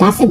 10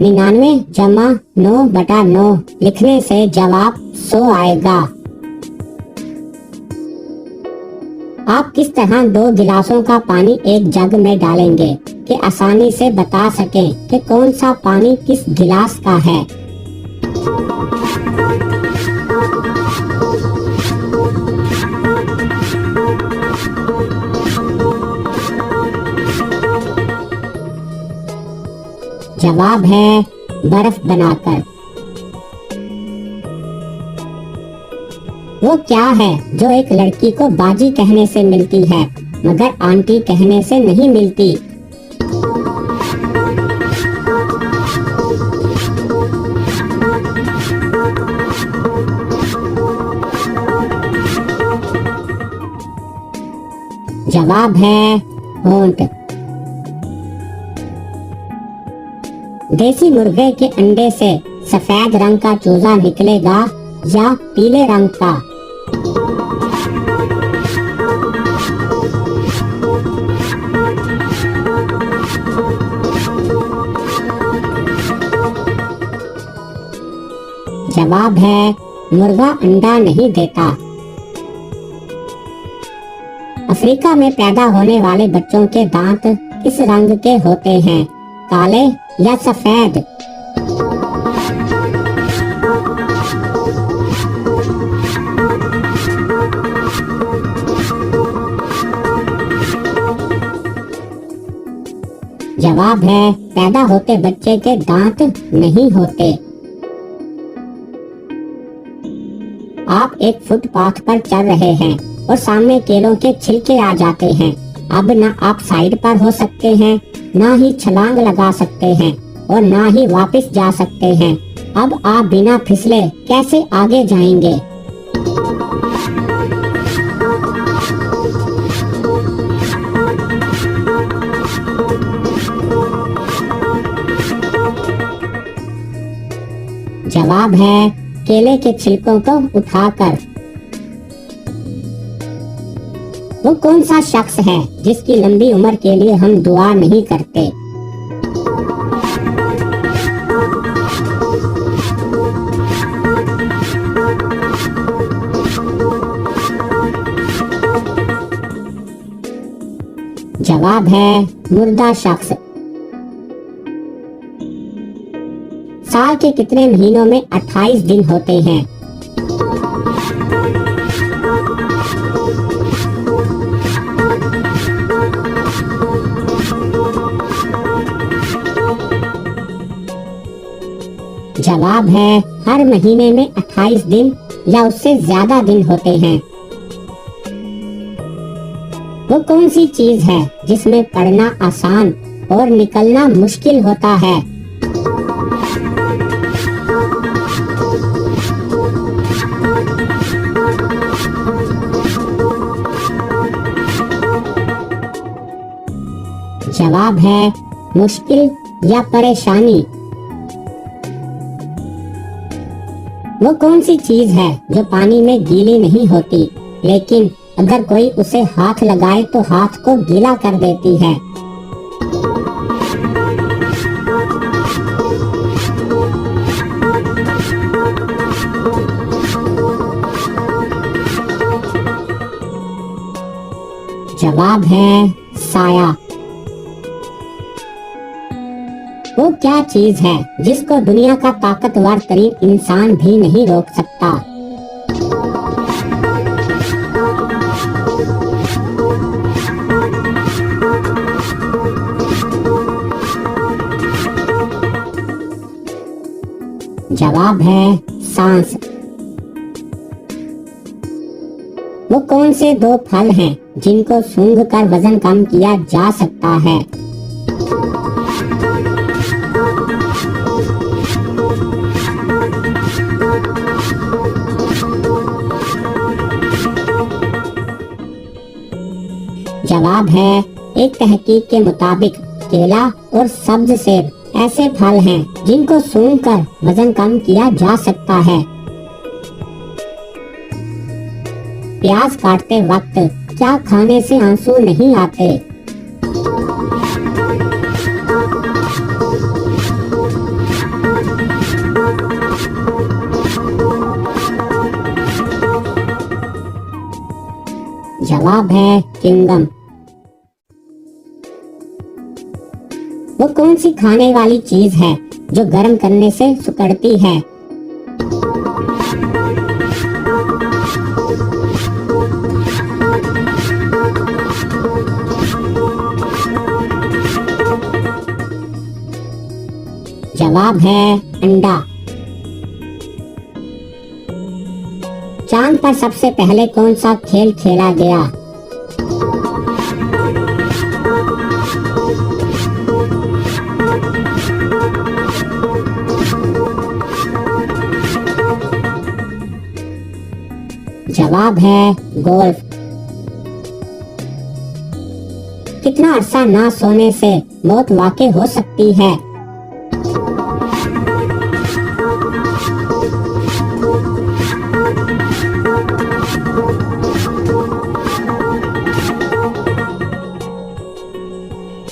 99 जमा 9/9 लिखने से जवाब 100 आएगा। आप किस तरह 2 गिलासों का पानी एक जग में डालेंगे कि आसानी से बता सकें कि कौन सा पानी किस गिलास का है। जवाब है बर्फ बनाकर। वो क्या है जो एक लड़की को बाजी कहने से मिलती है मगर आंटी कहने से नहीं मिलती। जवाब है होंठ। देसी मुर्गे के अंडे से सफेद रंग का चूजा निकलेगा या पीले रंग का। जवाब है मुर्गा अंडा नहीं देता। अफ्रीका में पैदा होने वाले बच्चों के दांत किस रंग के होते हैं, काले या सफेद। जवाब है पैदा होते बच्चे के दांत नहीं होते। आप एक फुटपाथ पर चल रहे हैं और सामने केलों के छिलके आ जाते हैं। अब ना आप साइड पर हो सकते हैं, ना ही छलांग लगा सकते हैं और ना ही वापस जा सकते हैं। अब आप बिना फिसले कैसे आगे जाएंगे। जवाब है केले के छिलकों को उठाकर। वो कौन सा शख्स है जिसकी लंबी उम्र के लिए हम दुआ नहीं करते। जवाब है मुर्दा शख्स। साल के कितने महीनों में 28 दिन होते हैं। जवाब है हर महीने में 28 दिन या उससे ज्यादा दिन होते हैं। वो कौन सी चीज है जिसमें पढ़ना आसान और निकलना मुश्किल होता है। जवाब है मुश्किल या परेशानी। वो कौन सी चीज है जो पानी में गीली नहीं होती लेकिन अगर कोई उसे हाथ लगाए तो हाथ को गीला कर देती है। जवाब है साया। वो क्या चीज है जिसको दुनिया का ताकतवर तरीन इंसान भी नहीं रोक सकता। जवाब है सांस। वो कौन से 2 फल हैं जिनको सूंघ कर वजन कम किया जा सकता है। जवाब है एक तहकीक के मुताबिक केला और सब्ज सेब ऐसे फल हैं जिनको सूंघ कर वजन कम किया जा सकता है। प्याज काटते वक्त क्या खाने से आंसू नहीं आते। जवाब है च्युइंगम। वो कौन सी खाने वाली चीज है जो गर्म करने से सिकुड़ती है? जवाब है अंडा। चांद पर सबसे पहले कौन सा खेल खेला गया? जवाब है गोल्फ। कितना अरसा ना सोने से मौत वाक़ई हो सकती है?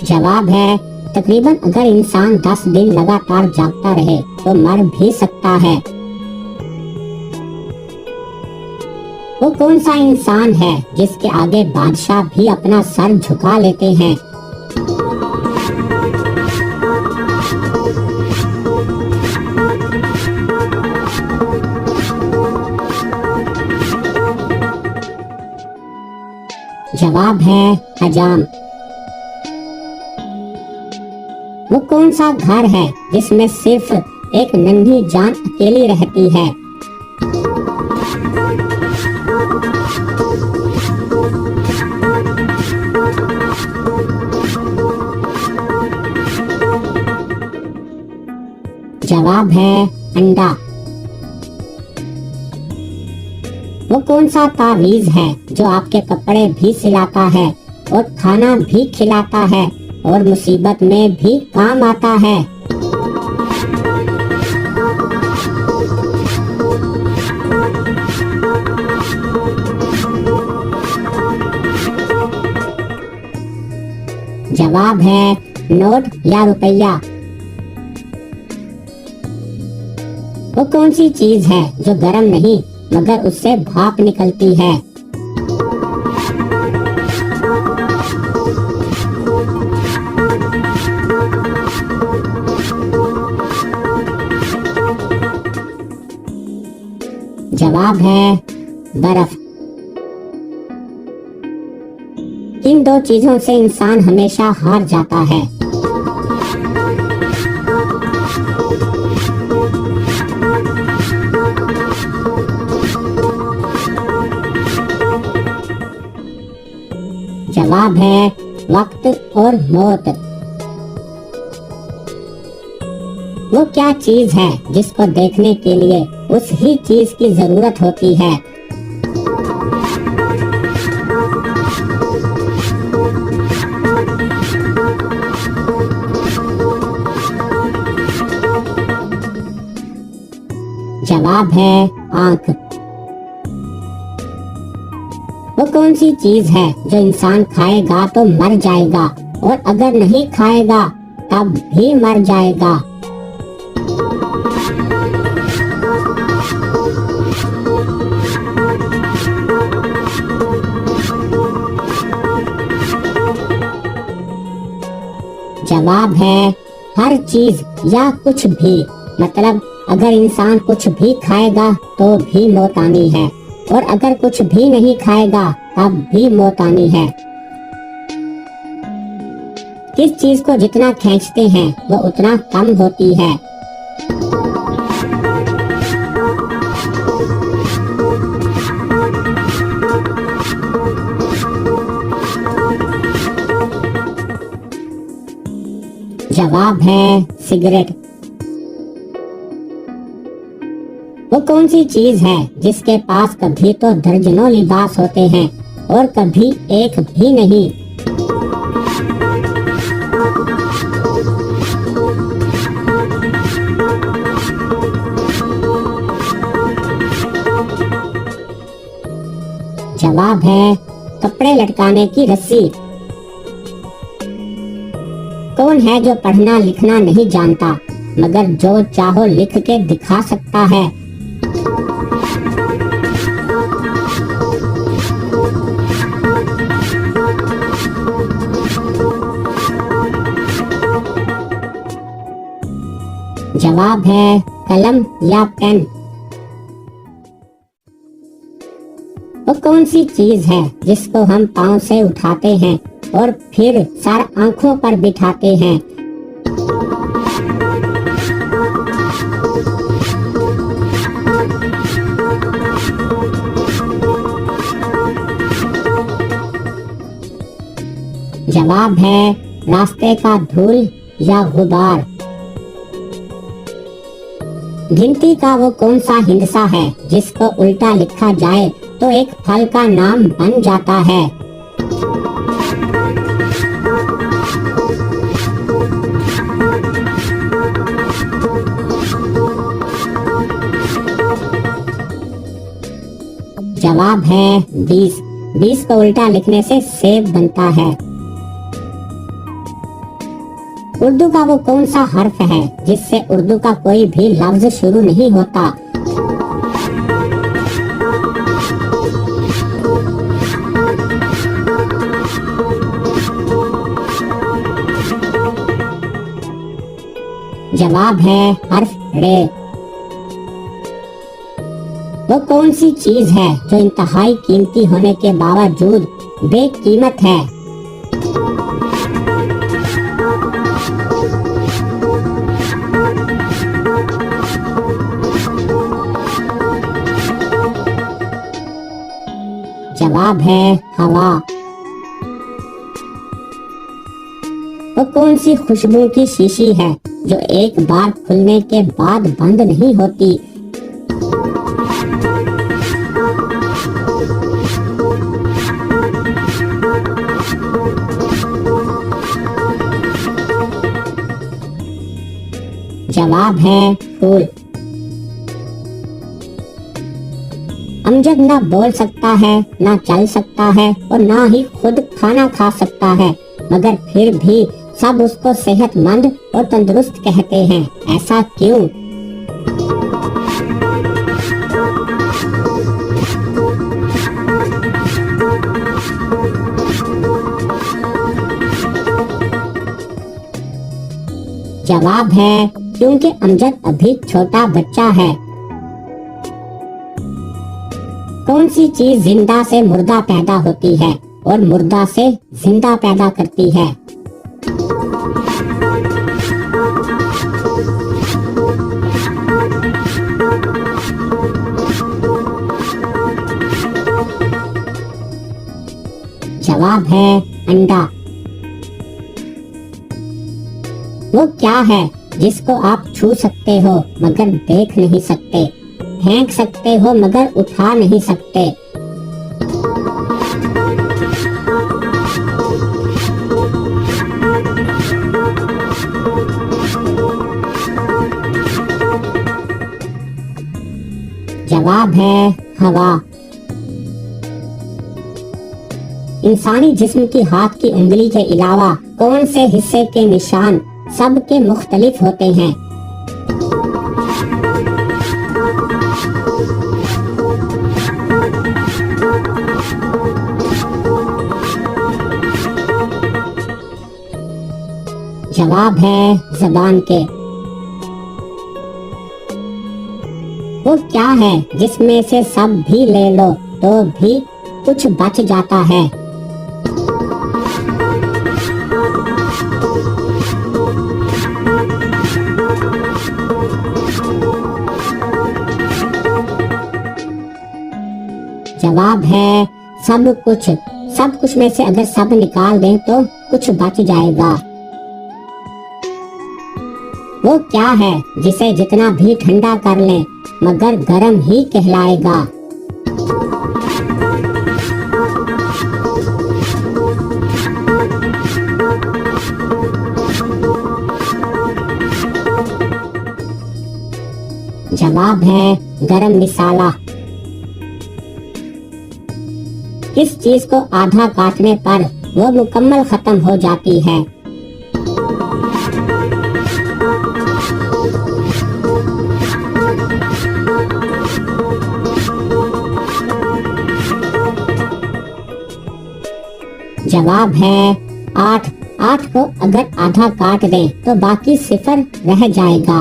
जवाब है तकरीबन अगर इंसान 10 दिन लगातार जागता रहे तो मर भी सकता है। वो कौन सा इंसान है जिसके आगे बादशाह भी अपना सर झुका लेते हैं? जवाब है हजाम। वो कौन सा घर है जिसमें सिर्फ एक नन्ही जान अकेली रहती है? जवाब है अंडा। वो कौन सा तावीज है जो आपके कपड़े भी सिलाता है और खाना भी खिलाता है और मुसीबत में भी काम आता है? जवाब है नोट या रुपया। वो कौन सी चीज है जो गर्म नहीं मगर उससे भाप निकलती है? जवाब है बर्फ। इन दो चीजों से इंसान हमेशा हार जाता है। जवाब है वक्त और मौत। वो क्या चीज है जिसको देखने के लिए उस ही चीज की जरूरत होती है? जवाब है आंख। वो कौन सी चीज है जो इंसान खाएगा तो मर जाएगा और अगर नहीं खाएगा तब भी मर जाएगा? जवाब है हर चीज या कुछ भी। मतलब अगर इंसान कुछ भी खाएगा तो भी मौत आनी है और अगर कुछ भी नहीं खाएगा तब भी मौत आनी है। किस चीज को जितना खींचते हैं वो उतना कम होती है? जवाब है सिगरेट। वो कौन सी चीज है जिसके पास कभी तो दर्जनों लिबास होते हैं और कभी एक भी नहीं? जवाब है कपड़े लटकाने की रस्सी। कौन है जो पढ़ना लिखना नहीं जानता मगर जो चाहो लिख के दिखा सकता है? जवाब है कलम या पेन। वो कौन सी चीज है जिसको हम पाँव से उठाते हैं और फिर सर आंखों पर बिठाते हैं? जवाब है रास्ते का धूल या गुबार। गिनती का वो कौन सा हिंसा है जिसको उल्टा लिखा जाए तो एक फल का नाम बन जाता है? जवाब है 20। 20 को उल्टा लिखने से सेब बनता है। उर्दू का वो कौन सा हर्फ है जिससे उर्दू का कोई भी लफ्ज शुरू नहीं होता? जवाब है हर्फ रे। वो कौन सी चीज है जो इंतहाई कीमती होने के बावजूद बेकीमत है? जवाब है हवा। वो कौन सी खुशबू की शीशी है जो एक बार खुलने के बाद बंद नहीं होती? जवाब है फूल। अमजद ना बोल सकता है, ना चल सकता है और ना ही खुद खाना खा सकता है, मगर फिर भी सब उसको सेहतमंद और तंदुरुस्त कहते हैं। ऐसा क्यों? जवाब है क्योंकि अमजद अभी छोटा बच्चा है। कौन सी चीज जिंदा से मुर्दा पैदा होती है और मुर्दा से जिंदा पैदा करती है? जवाब है अंडा। वो क्या है जिसको आप छू सकते हो मगर देख नहीं सकते, फेंक सकते हो मगर उठा नहीं सकते? जवाब है हवा। इंसानी जिस्म की हाथ की उंगली के अलावा कौन से हिस्से के निशान सबके मुख्तलिफ होते हैं? जवाब है ज़बान के। वो क्या है जिसमें से सब भी ले लो तो भी कुछ बच जाता है? जवाब है सब कुछ। सब कुछ में से अगर सब निकाल दें तो कुछ बच जाएगा। वो क्या है जिसे जितना भी ठंडा कर लें मगर गर्म ही कहलाएगा? जवाब है गरम मसाला। किस चीज को आधा काटने पर वो मुकम्मल खत्म हो जाती है? जवाब है 8। 8 को अगर आधा काट दें तो बाकी 0 रह जाएगा।